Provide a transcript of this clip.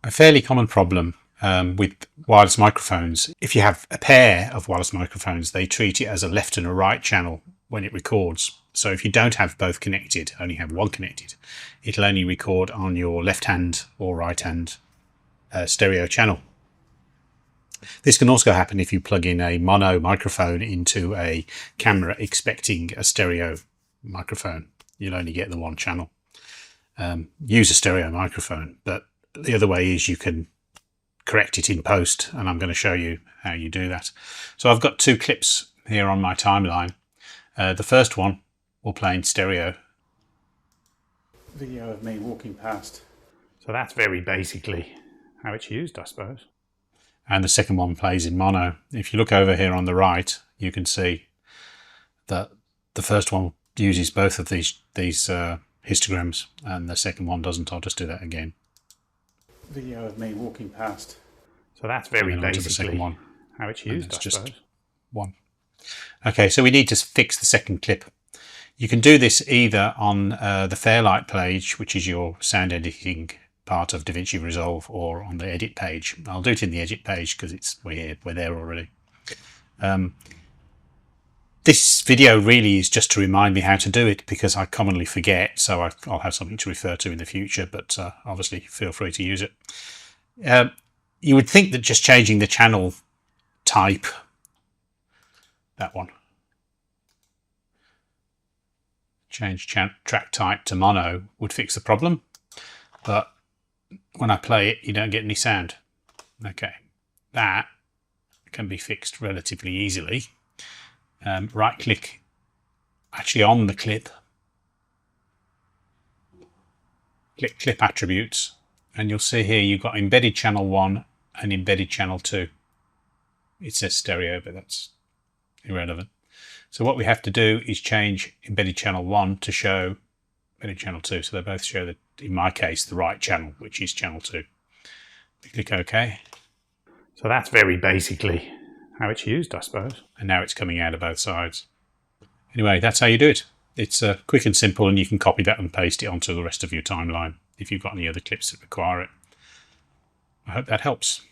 A fairly common problem with wireless microphones. If you have a pair of wireless microphones, they treat it as a left and a right channel when it records. So if you don't have both connected, only have one connected, it'll only record on your left hand or right hand stereo channel. This can also happen if you plug in a mono microphone into a camera expecting a stereo microphone. You'll only get the one channel. Use a stereo microphone, but the other way is you can correct it in post, and I'm going to show you how you do that. So I've got two clips here on my timeline. The first one will play in stereo. Video of me walking past. So that's very basically how it's used, I suppose. And the second one plays in mono. If you look over here on the right, you can see that the first one uses both of these histograms, and the second one doesn't. I'll just do that again. Video of me walking past. So that's very basically the second one. How it's used, I suppose. Just one. Okay, so we need to fix the second clip. You can do this either on the Fairlight page, which is your sound editing part of DaVinci Resolve, or on the edit page. I'll do it in the edit page because we're there already. This video really is just to remind me how to do it, because I commonly forget, so I'll have something to refer to in the future, but obviously feel free to use it. You would think that just changing the channel type, that one, change track type to mono, would fix the problem, but when I play it, you don't get any sound. Okay, that can be fixed relatively easily. Right click actually on the clip, click clip attributes, and you'll see here you've got embedded channel 1 and embedded channel 2. It says stereo, but that's irrelevant. So what we have to do is change embedded channel 1 to show embedded channel 2, so they both show, in my case, the right channel, which is channel 2. We click OK. So that's very basically how it's used, I suppose. And now it's coming out of both sides. Anyway, that's how you do it. It's quick and simple, and you can copy that and paste it onto the rest of your timeline if you've got any other clips that require it. I hope that helps.